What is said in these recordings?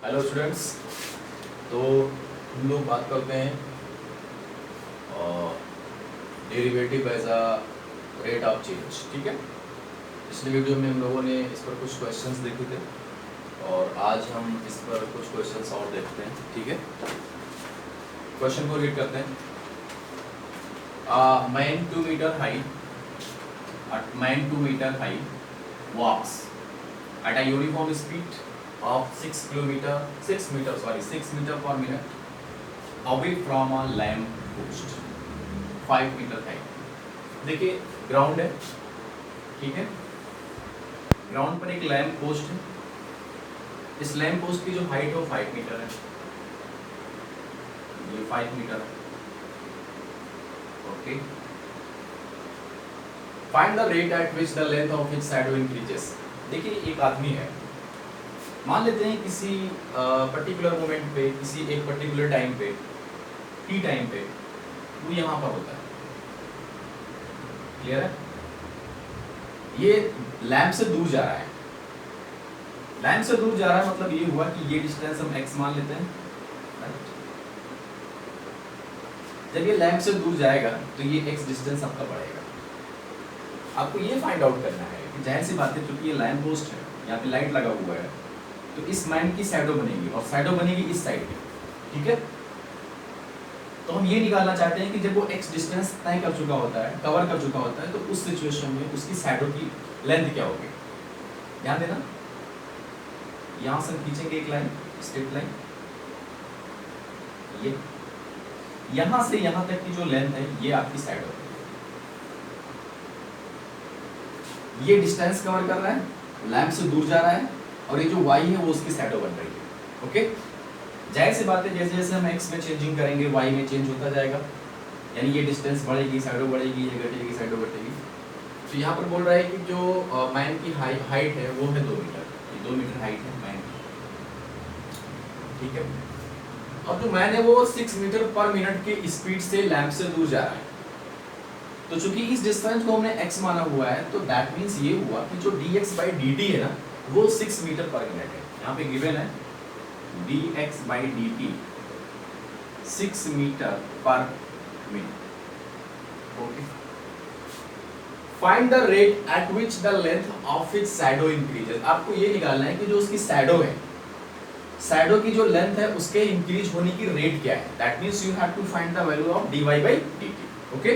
Hello students. तो हम लोग बात करते हैं derivative as a rate of change. ठीक है, पिछले वीडियो में हम लोगों ने इस पर कुछ क्वेश्चंस देखे थे और आज हम इस पर कुछ क्वेश्चंस और देखते हैं। ठीक है, क्वेश्चन को रीड करते हैं। Man 2 metre height walks at a uniform speed of 6 meter per minute away from a lamp post 5 metre height. देखिए ग्राउंड है, ठीक है, ग्राउंड पर एक लैम्प पोस्ट है। इस लैम्प पोस्ट की जो हाइट है वो 5 मीटर है, ये 5 मीटर है। Okay, find the rate at which the length of his shadow increases. देखिए एक आदमी है, मान लेते हैं किसी पर्टिकुलर मोमेंट पे, किसी एक पर्टिकुलर टाइम पे, टी टाइम पे वो यहाँ पर होता है। क्लियर है? ये लैम्प से दूर जा रहा है, लैम्प से दूर जा रहा है मतलब ये हुआ कि ये डिस्टेंस हम x मान लेते हैं। जब ये लैम्प से दूर जाएगा तो ये x डिस्टेंस आपका बढ़ेगा। आपको ये फाइंड आउट करना है कि जाहिर सी बात है, क्योंकि ये लैम्प पोस्ट है, यहाँ पे लाइट लगा हुआ है, तो इस मैन की शैडो बनेगी और शैडो बनेगी इस साइड पे। ठीक है, तो हम ये निकालना चाहते हैं कि जब वो x डिस्टेंस तय कर चुका होता है, कवर कर चुका होता है, तो उस सिचुएशन में उसकी शैडो की लेंथ क्या होगी। ध्यान देना, यहां से हम खींचेंगे एक लाइन, स्ट्रेट लाइन, ये यहां से यहां तक की जो लेंथ है ये आपकी शैडो है। ये डिस्टेंस कवर कर रहा है, लैंप से दूर जा रहा है, और ये जो y है वो उसकी शैडो बन रही है। ओके, जाहिर सी बात है जैसे जैसे हम x में चेंजिंग करेंगे y में चेंज होता जाएगा, यानी ये डिस्टेंस बढ़ेगी, शैडो बढ़ेगी, ये घटेगी, शैडो घटेगी। तो यहाँ पर बोल रहा है कि जो मैन की हाइट है वो है 2 मीटर, ये 2 मीटर हाइट है मैन की। ठीक है, और जो मैन है वो 6 मीटर पर मिनट के स्पीड से लैंप से दूर जा रहा है। तो चूंकि इस डिस्टेंस को हमने x माना हुआ है, तो दैट मींस ये हुआ कि जो dx/dt है ना वो 6 मीटर पर मिनट है। यहाँ पे गिवन है dx/dt 6 metre per minute. Okay, find the rate at which the length of its shadow increases. आपको ये निकालना है कि जो उसकी शैडो है, शैडो की जो लेंथ है उसके इंक्रीज होने की रेट क्या है। That means you have to find the value of dy/dt। Okay,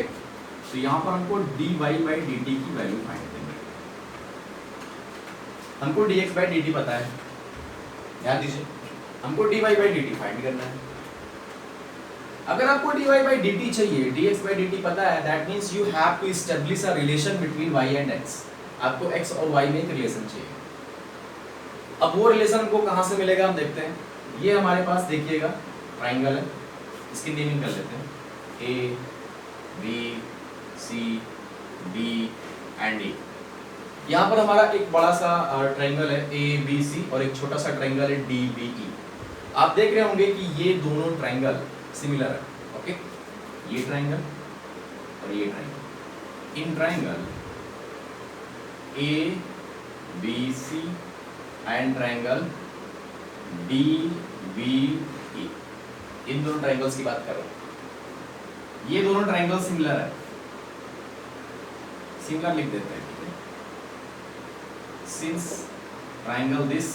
तो यहां पर हमको dy/dt की वैल्यू फाइंड करनी है। हमको dx/dt पता है, ध्यान दीजिए, हमको dy/dt फाइंड करना है। अगर आपको dy/dt चाहिए, dx/dt पता है, that means you have to establish a relation between y and x। आपको x और y में एक रिलेशन चाहिए। अब वो रिलेशन हमको कहां से मिलेगा हम देखते हैं। ये हमारे पास देखिएगा ट्राइंगल है, इसकी नेमिंग कर लेते हैं a b c d and e। यहाँ पर हमारा एक बड़ा सा ट्राइंगल है a b c और एक छोटा सा ट्राइंगल है d b e। आप देख रहे होंगे कि ये दोनों ट्राइंगल सिमिलर है। ओके, ये ट्राइंगल और ये triangle, in triangle a b c and triangle d b e, इन दोनों ट्राइंगल्स की बात कर रहा हूं। ये दोनों ट्राइंगल सिमिलर है, सिमिलर लिख देते हैं। ठीक है, since triangle this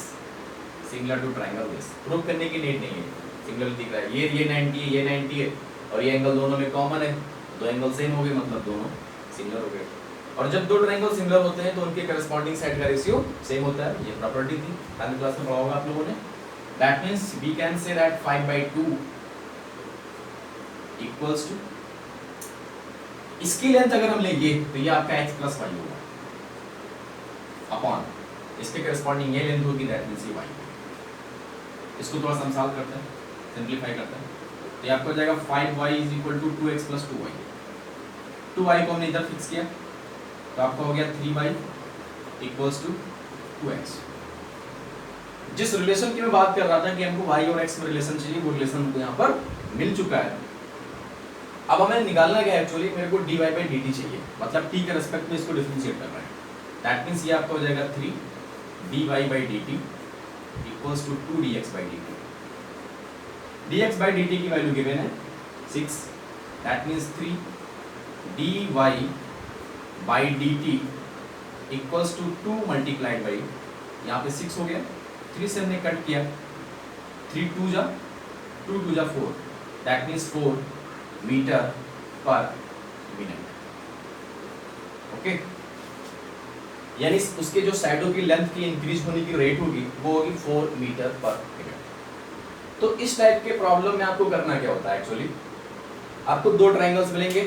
similar to triangle this, prove करने की नीड नहीं है, सिमिलर दिख रहा है। ये 90 है, ये 90 है, और ये एंगल दोनों में कॉमन है, दो एंगल सेम हो गए, मतलब दोनों सिमिलर हो गए। और जब दो ट्राइंगल सिमिलर होते हैं तो उनके करस्पॉन्डिंग साइड का रेशियो सेम होता है। ये प्रॉपर्टी थी, 10th क्लास में पढ़ा होगा आप लोगों ने। That means we can say that 5/2 equals to, इसकी लेंथ अगर हम लेंगे तो ये आपका x + y होगा अपॉन इसके करस्पॉन्डिंग ये लेंथ होगी, दैट मींस ये y। इसको थोड़ा सा हम सॉल्व करते हैं, सिंपलीफाई करते हैं, तो ये आपको हो जाएगा 5y = 2x + 2y। 2y को हमने इधर फिक्स किया तो आपका हो गया 3y = 2x। जिस रिलेशन की मैं बात कर रहा था कि हमको y और x में रिलेशन चाहिए, वो रिलेशन हमको यहाँ पर मिल चुका है। अब हमें निकालना क्या है, एक्चुअली मेरे को dy/dt चाहिए, मतलब t के रिस्पेक्ट में इसको डिफरेंशिएट करना है। दैट मींस ये आपका हो जाएगा 3 dy/dt equals to 2 dx by dt। dx by dt की वैल्यू गिवन है 6, that means 3 dy by dt equals to 2 multiplied by, यहाँ पे 6 हो गया, 3 से हमने कट किया, 3 2 जा 2 2 जा 4, that means 4 metre per minute. Okay, यानी उसके जो साइडों की लेंथ की इंक्रीज होने की रेट होगी वो होगी 4 मीटर पर मिनट। तो इस टाइप के प्रॉब्लम में आपको करना क्या होता है, एक्चुअली आपको दो ट्रायंगल्स मिलेंगे,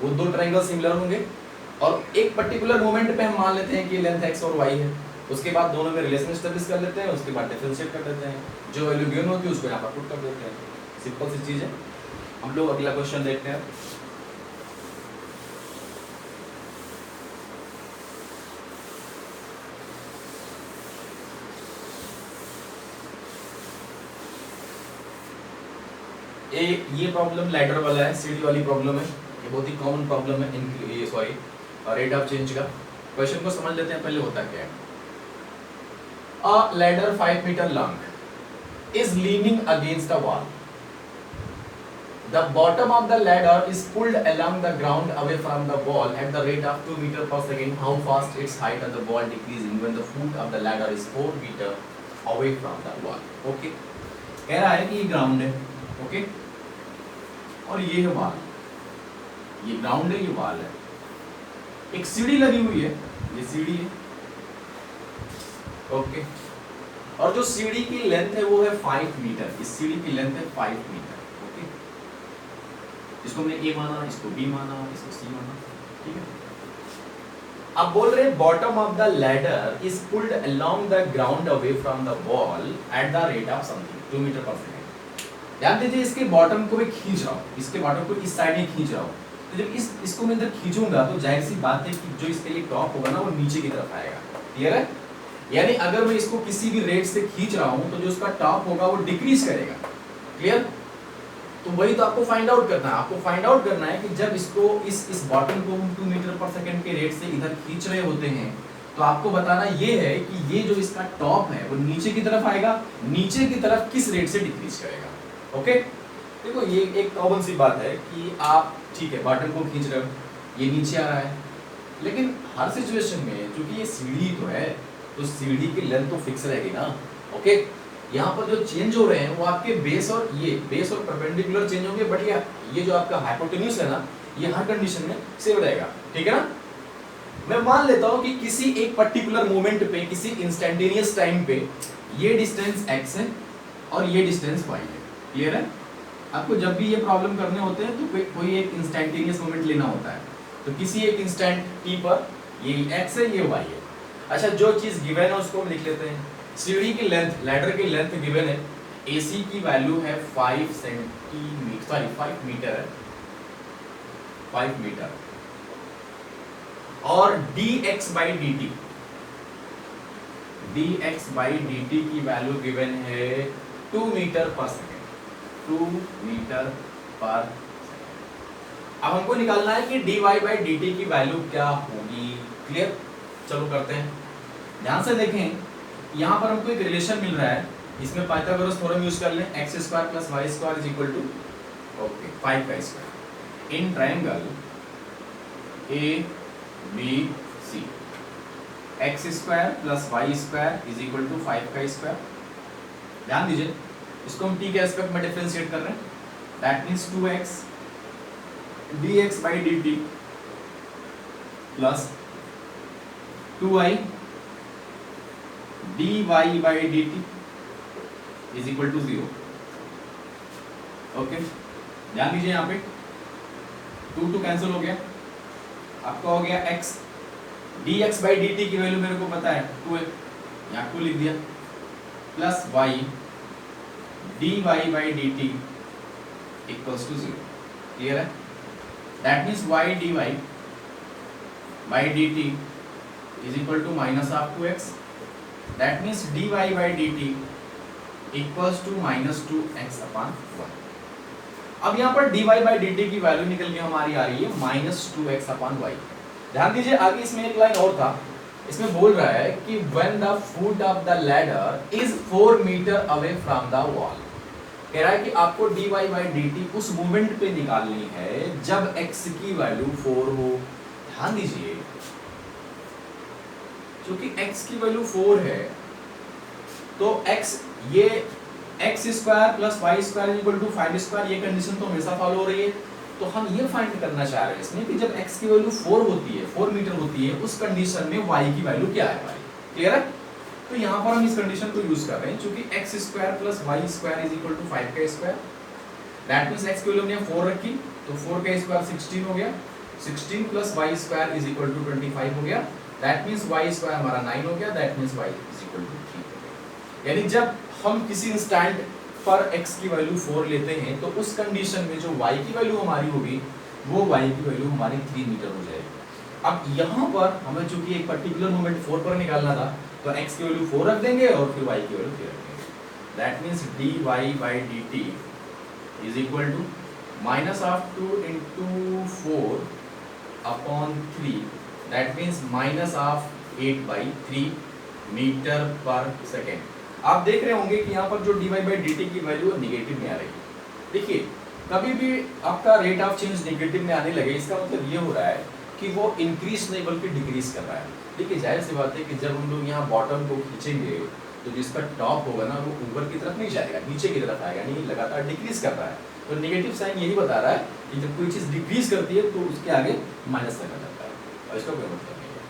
वो दो ट्रायंगल सिमिलर होंगे और एक पर्टिकुलर मोमेंट पे हम मान लेते हैं कि लेंथ x और y है, उसके बाद दोनों में रिलेशन एस्टेब्लिश कर लेते हैं, उसके बाद डिफरेंशिएट कर देते हैं, जो वैल्यू गिवन होती है उसको यहाँ पर पुट कर देते हैं। सिंपल सी चीज है। हम लोग अगला क्वेश्चन देखते हैं। ये प्रॉब्लम लैडर वाला है, सीढ़ी वाली प्रॉब्लम है, ये बहुत ही कॉमन प्रॉब्लम है ये सॉरी रेट ऑफ चेंज का। क्वेश्चन को समझ लेते हैं पहले होता क्या है। A ladder 5 meter long is leaning against the wall. The bottom of the ladder is pulled along the ground away from the wall at the rate of 2 meter per second. How fast its height of the wall decreasing when the foot of the ladder is 4 meter away from the wall. Okay. कह रहा है कि ये ground है, okay, और ये है wall, ये ग्राउंड है, ये वॉल है, एक सीढ़ी लगी हुई है, ये सीढ़ी है, ओके, और जो सीढ़ी की लेंथ है वो है 5 मीटर, इस सीढ़ी की लेंथ है 5 मीटर, ओके, इसको हमने ए माना, इसको बी माना, इसको सी माना, ठीक है। अब बोल रहे हैं bottom of the ladder is pulled along the ground away from the wall at the rate of something 2 metre per second. ध्यान दीजिए, इसके बॉटम को मैं खींच रहा हूँ, इसके बॉटम को इस साइड में खींच रहा हूँ, तो जब इसको मैं इधर खींचूंगा तो जाहिर सी बात है कि जो इसके लिए टॉप होगा ना वो नीचे की तरफ आएगा। क्लियर है? यानी अगर मैं इसको किसी भी रेट से खींच रहा हूं तो जो उसका टॉप होगा वो डिक्रीज करेगा। क्लियर? तो वही तो आपको फाइंड आउट करना है। आपको फाइंड आउट करना है कि जब इसको इस बॉटम को 2 मीटर पर सेकंड के रेट से इधर खींच रहे होते हैं तो आपको बताना ये है कि ये जो इसका टॉप है वो नीचे की तरफ आएगा, नीचे की तरफ किस रेट से डिक्रीज करेगा। ओके, देखो ये एक कॉमन सी बात है कि आप ठीक है बॉटम को खींच रहे हो, ये नीचे आ रहा है, लेकिन हर सिचुएशन में क्योंकि ये सीढ़ी तो है तो सीढ़ी की लेंथ तो फिक्स रहेगी ना। ओके, यहाँ पर जो चेंज हो रहे हैं वो आपके बेस और परपेंडिकुलर चेंज होंगे, बट ये जो आपका हाइपोटेन्यूज है ना ये हर कंडीशन में सेम रहेगा। ठीक है ना? मैं मान लेता हूँ कि किसी एक पर्टिकुलर मोमेंट पे, किसी इंस्टेंटेनियस टाइम पे ये डिस्टेंस x है और ये डिस्टेंस y है। क्लियर है? आपको जब भी ये प्रॉब्लम करने होते हैं तो कोई एक इंस्टेंटेनियस मोमेंट लेना होता है, तो किसी एक इंस्टेंट t पर ये x है, ये y है। अच्छा, जो चीज गिवन है उसको हम लिख लेते हैं। सीढ़ी की लेंथ, लैडर की लेंथ गिवन है, AC की वैल्यू है 5 मीटर है, 5 मीटर, और dx by dt की वैल्यू गिवन है 2 metre per second, 2 metre per second. अब हमको निकालना है कि dy by dt की वैल्यू क्या होगी। क्लियर? चलो करते हैं, ध्यान से देखें। यहाँ पर हमको एक रिलेशन मिल रहा है, इसमें पाइथागोरस थ्योरम यूज कर लें, x square plus Y square is equal to 5 का square in triangle ABC, x square plus Y square is equal to 5 का स्क्वायर। ध्यान दीजिए, इसको हम t के एस्पेक्ट में डिफरेंशिएट कर रहे हैं, that means 2x dx by dt plus 2y dy by dt is equal to 0। Okay, ध्यान दीजिए, यहाँ पे 2 कैंसिल हो गया, आपका हो गया x dx by dt की वैल्यू मेरे को पता है 2 है, यहाँ 2 लिख दिया, plus y dy by dt equals to 0। Clear है? That means y dy by dt is equal to minus of 2x, that means dy by dt equals to minus 2x upon 1। अब यहाँ पर dy by dt की value निकल के हमारी आ रही है minus 2x upon y। ध्यान दीजिए, आगे इसमें एक लाइन और था, इसमें बोल रहा है कि when the foot of the ladder is 4 metre away from the wall, कह रहा है कि आपको dy by dt उस मोमेंट पे निकालनी है जब x की वैल्यू 4 हो। ध्यान दीजिए, क्योंकि x की वैल्यू 4 है तो x ये x square plus Y square equal to 5 square, ये कंडीशन तो हमेशा फॉलो हो रही है। तो हम ये फाइंड करना चाह रहे हैं इसमें कि जब x की वैल्यू 4 होती है, 4 मीटर होती है, उस कंडीशन में y की वैल्यू क्या है हमारी। क्लियर है? तो यहाँ पर हम इस कंडीशन को यूज कर रहे हैं, क्योंकि x square plus Y square is equal to 5 का स्क्वायर। दैट मींस x की वैल्यू हमने 4 रखी तो 4 का स्क्वायर 16 हो गया, 16 plus Y square is equal to 25 हो गया। दैट मींस y स्क्वायर हमारा 9 हो गया। That means y is equal to 3 हो गया। यानी जब हम किसी इंस्टेंट पर x की वैल्यू 4 लेते हैं तो उस कंडीशन में जो y की वैल्यू हमारी होगी वो y की वैल्यू हमारी 3 मीटर हो जाएगी। अब यहाँ पर हमें चूंकि एक पर्टिकुलर मोमेंट 4 पर निकालना था तो x की वैल्यू 4 रख देंगे और फिर y की वैल्यू 3 रख देंगे। That means dy by dt is equal to minus of 2 into 4 upon 3, that means minus of 8 by 3 metre per second. आप देख रहे होंगे कि यहाँ पर जो dy by dt की वैल्यू निगेटिव में आ रही है। देखिए, कभी भी आपका रेट ऑफ चेंज नेगेटिव में आने लगे इसका मतलब ये हो रहा है कि वो इंक्रीज नहीं बल्कि डिक्रीज कर रहा है। देखिए, जाहिर सी बात है कि जब हम लोग यहाँ बॉटम को खींचेंगे तो जिसका टॉप होगा ना वो ऊपर की तरफ नहीं जाएगा, नीचे की तरफ आएगा, नहीं लगातार डिक्रीज कर रहा है। तो नेगेटिव साइन यही बता रहा है कि जब कोई चीज़ डिक्रीज करती है तो उसके आगे माइनस लगा जाता है और इसका कोई मतलब नहीं है।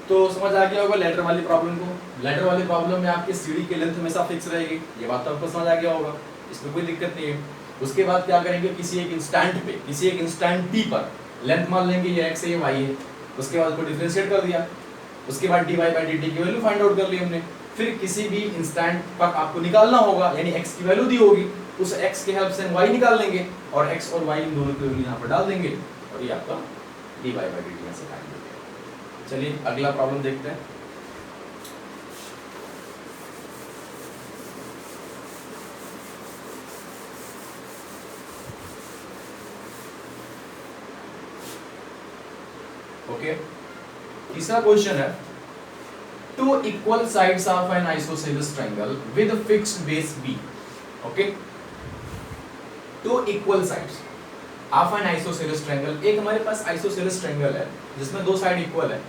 तो समझ आ गया होगा लेटर वाली प्रॉब्लम को। लेटर वाली प्रॉब्लम में आपकी सीढ़ी की लेंथ हमेशा फिक्स रहेगी, ये बात तो आपको समझ आ गया होगा, इसमें कोई दिक्कत नहीं है। उसके बाद क्या करेंगे, किसी एक इंस्टेंट पे, किसी एक इंस्टेंट t पर लेंथ मान लेंगे ये x है ये y है, उसके बाद को डिफरेंशिएट कर दिया, उसके बाद dy by dt की वैल्यू फाइंड आउट कर ली हमने। फिर किसी भी इंस्टेंट पर आपको निकालना होगा, यानी x की वैल्यू दी होगी, उस x के हेल्प से y निकाल लेंगे और x और y इन दोनों की वैल्यू यहाँ पर डाल देंगे और ये आपका dy by dt में से फाइंड हो गया। चलिए अगला प्रॉब्लम देखते हैं। ओके, तीसरा क्वेश्चन है, two equal sides of an isosceles triangle with fixed base b। Okay, two equal sides of an isosceles triangle, एक हमारे पास आइसोसेलेस ट्रायंगल है जिसमें दो साइड इक्वल है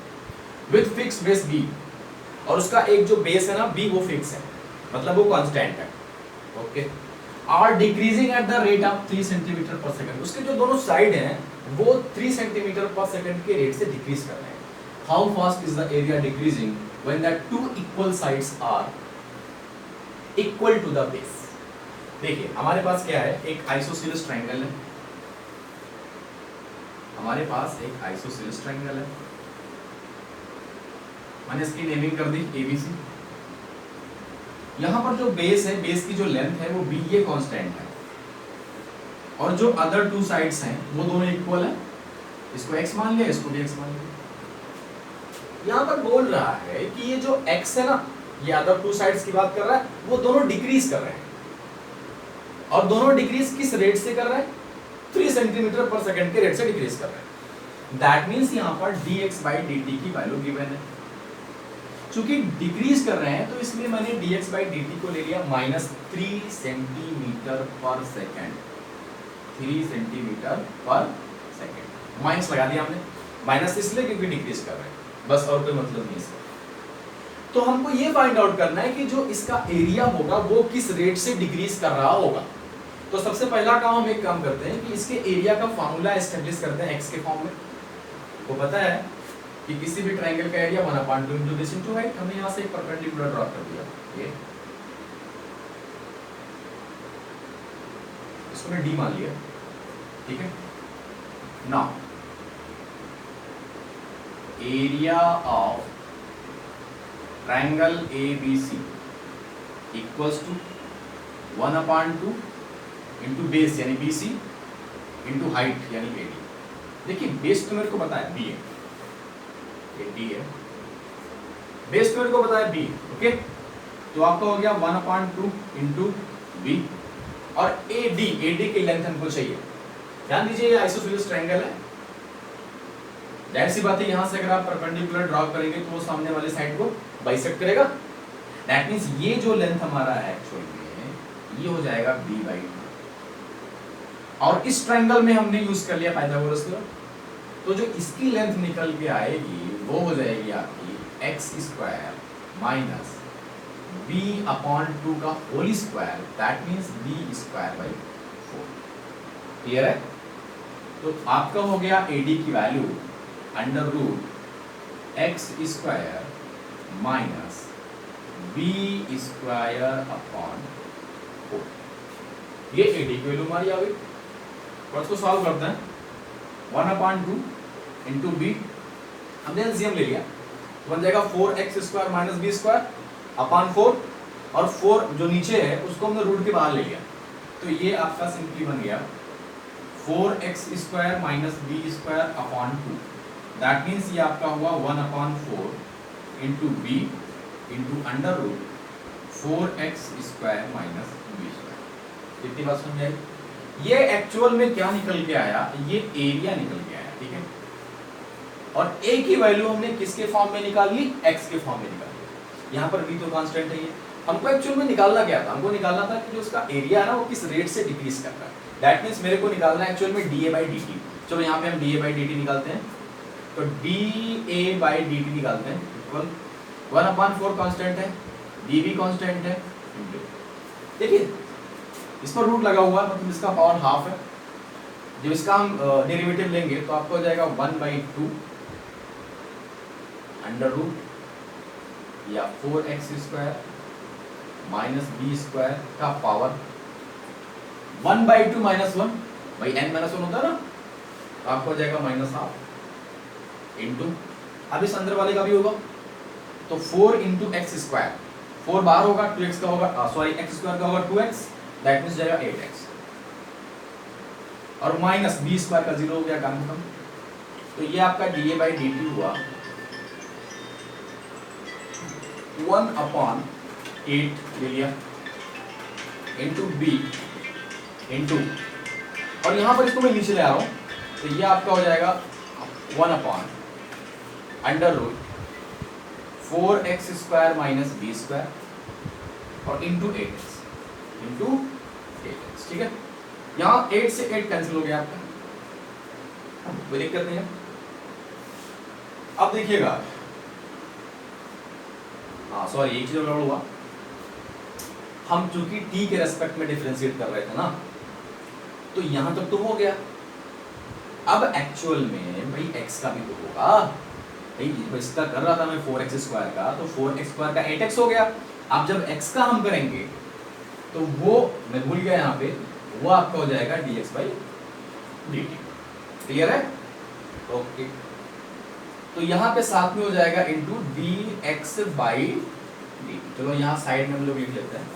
विद फिक्स्ड बेस b, और उसका एक जो बेस है ना b वो फिक्स है, मतलब वो कांस्टेंट है। Okay, are decreasing at the rate of 3 centimetre per second, उसके जो दोनों साइड हैं वो 3 सेंटीमीटर पर सेकंड के रेट से डिक्रीज कर रहे हैं। How fast is the area decreasing when the two equal sides are equal to the base. देखिए, हमारे पास क्या है, एक आइसोसेलेस ट्रायंगल है, हमारे पास एक आइसोसेलेस ट्रायंगल है, मैंने इसकी नेमिंग कर दी ABC। यहां पर जो बेस है, बेस की जो लेंथ है वो b, ये कांस्टेंट है, और जो अदर टू साइड्स हैं वो दोनों इक्वल है, इसको x मान लिया, इसको भी x मान लिया। यहां पर बोल रहा है कि ये जो x है ना, ये अदर टू साइड्स की बात कर रहा है, वो दोनों डिक्रीज कर रहे हैं, और दोनों डिक्रीज किस रेट से कर रहे हैं, 3 सेंटीमीटर पर सेकंड के रेट से डिक्रीज कर रहे हैं। दैट मींस यहां पर dx by dt की वैल्यू गिवन है, चूंकि डिक्रीज कर रहे हैं तो इसलिए मैंने dx by dt को ले लिया -3 centimetre per second, 3 centimetre per second, minus लगा दिया हमने, माइनस इसलिए क्योंकि डिक्रीज कर रहे हैं, बस और कोई मतलब नहीं इसका। तो हमको ये फाइंड आउट करना है कि जो इसका एरिया होगा वो किस रेट से डिक्रीज कर रहा होगा। तो सबसे पहला काम हम एक काम करते हैं कि इसके एरिया का फार्मूला एस्टेब्लिश करते हैं x के फॉर्म में। वो पता है कि किसी भी ट्रायंगल का area 1/2 into this into height, हमने यहाँ से एक परपेंडिकुलर ड्रॉ कर दिया, ये इसको मैं d मान लिया, ठीक है। Now area of triangle ABC equals to 1/2 into base यानी BC into हाइट यानी AD। देखिए, बेस तो मेरे को पता है B है, ये D है, बेस तो मेरे को पता है B, ओके। तो आपका हो गया 1/2 into B, और AD की लेंथ हमको चाहिए। ध्यान दीजिए, ये आइसोसेलेस ट्रायंगल है, जाहिर सी बात है यहाँ से अगर आप परपेंडिकुलर ड्रॉ करेंगे तो वो सामने वाले साइड को बाइसेक्ट करेगा। दैट मींस ये जो लेंथ हमारा है एक्चुअल में ये हो जाएगा b बाई 2 और इस ट्रायंगल में हमने यूज कर लिया पाइथागोरस थ्योरम, तो जो इसकी लेंथ निकल के आएगी वो हो जाएगी आपकी x स्क्वायर माइनस b/2 का whole square, that means b square by 4। Clear है? तो आपका हो गया AD की value under root x square minus b square upon 4। ये AD की वैल्यू हमारी आ गई। और इसको सॉल्व करते हैं। 1/2 इंटू b, हमने एलसीएम ले लिया तो बन जाएगा 4x square minus b square upon 4, और 4 जो नीचे है उसको हमने रूट के बाहर ले लिया, तो ये आपका सिंपली बन गया 4x square minus b square upon 2। That means ये आपका हुआ 1/4 into b into under root 4x square minus b square. कितनी बात समझ आई? ये एक्चुअल में क्या निकल के आया, ये एरिया निकल के आया, ठीक है। और a की वैल्यू हमने किसके फॉर्म में निकाली, x के फॉर्म में निकाली। यहाँ पर b तो कांस्टेंट है। हमको एक्चुअल में निकालना क्या था, हमको निकालना था कि जो उसका एरिया है ना वो किस रेट से डिक्रीज कर रहा है। दैट मींस मेरे को निकालना है एक्चुअल में dA/dt। चलो यहाँ पे हम dA/dt निकालते हैं, तो dA/dt निकालते हैं इक्वल 1/4 कांस्टेंट है, dB कांस्टेंट है, देखिए इस पर रूट लगा हुआ है, मतलब इसका पावर हाफ है। जब इसका हम डेरिवेटिव लेंगे तो आपको हो जाएगा 1/2 अंडर रूट या 4x square minus b square का पावर 1/2 माइनस 1 भाई n माइनस 1 होता है ना, तो आपको हो जाएगा माइनस हाफ इंटू, अब इस अंदर वाले का भी होगा तो 4 इंटू एक्स स्क्वायर, 4 बाहर होगा 2x का होगा, सॉरी x स्क्वायर का होगा 2x, दैट मींस जाएगा 8x, और माइनस b स्क्वायर का 0 हो गया, काम खत्म। तो ये आपका dA/dt हुआ 1/8 ले लिया इंटू b इंटू, और यहाँ पर इसको मैं नीचे ले आ रहा हूँ, तो ये आपका हो जाएगा 1/अंडर root 4x square minus b square और इंटू 8x, ठीक है। यहाँ 8 से 8 कैंसिल हो गया आपका, कोई दिक्कत नहीं है। अब देखिएगा, हाँ सॉरी एक चीज और हुआ, हम चूंकि t के रेस्पेक्ट में डिफरेंशिएट कर रहे थे ना, तो यहां तक तो हो गया। अब एक्चुअल में भाई x का भी तो होगा भाई, इसका कर रहा था मैं 4x स्क्वायर का, तो 4x स्क्वायर का 8x हो गया। अब जब x का हम करेंगे तो वो मैं भूल गया यहाँ पे, वो आपका हो जाएगा dx/dt। क्लियर है? ओके, तो यहाँ पे साथ में हो जाएगा इंटू dx/dt। चलो यहाँ साइड में हम लोग लिख लेते हैं,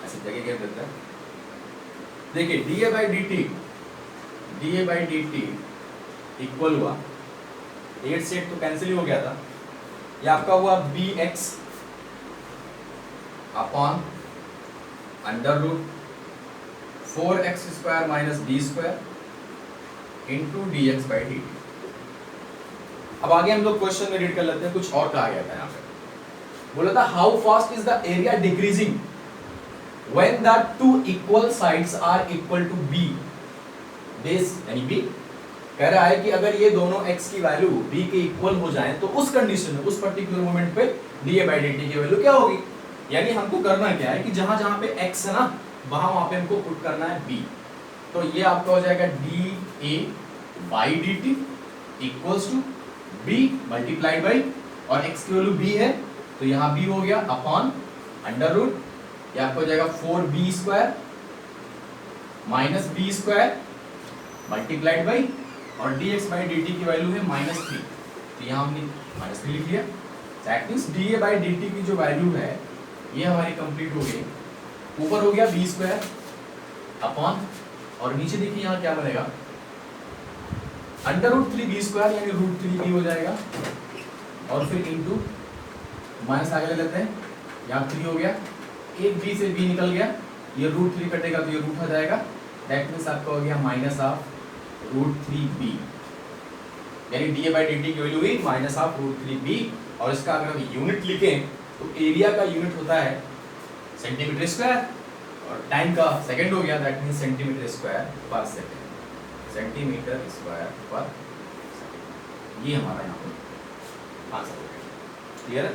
ऐसे जगह क्या देते हैं, देखिए dA/dt इक्वल हुआ 8 से 8 तो कैंसिल ही हो गया था, ये आपका हुआ bx upon under root 4x square minus b square into dx/dt। अब आगे हम लोग क्वेश्चन में रीड कर लेते हैं, कुछ और कहा गया था यहाँ पे, बोला था how fast is the area decreasing when the two equal sides are equal to b base, यानी b कह रहा है कि अगर ये दोनों x की वैल्यू b के इक्वल हो जाए तो उस कंडीशन में, उस पर्टिकुलर मोमेंट पे dA/dt की वैल्यू क्या होगी। यानी हमको करना क्या है कि जहां जहां पे x है ना वहां पे हमको पुट करना है b, तो ये आपका हो जाएगा dA/dt equals to b multiplied by, और x की वैल्यू b है तो यहाँ b हो गया अपॉन अंडर रूट, ये आपको हो जाएगा 4b square minus b square multiplied by, और dx/dt की वैल्यू है -3, तो यहाँ हमने -3 लिख लिया। दैट मींस dA/dt की जो वैल्यू है ये हमारी कंप्लीट हो गई। ऊपर हो गया b स्क्वायर अपॉन, और नीचे देखिए यहाँ क्या बनेगा अंडर रूट 3b स्क्वायर, यानी रूट 3b हो जाएगा, और फिर इंटू माइनस आगे ले लेते हैं, यहाँ 3 हो गया, एक b से b निकल गया, ये रूट 3 कटेगा तो ये रूट आ जाएगा, दैट मींस आपका हो गया माइनस ऑफ रूट 3b यानी D A by D T की वैल्यू हुई -√3b, और इसका अगर हम यूनिट लिखें तो एरिया का यूनिट होता है सेंटीमीटर स्क्वायर और टाइम का सेकंड हो गया, दैट मींस सेंटीमीटर स्क्वायर पर सेकंड, सेंटीमीटर स्क्वायर पर सेकंड। ये हमारा यहाँ पर आंसर हो गया। क्लियर है?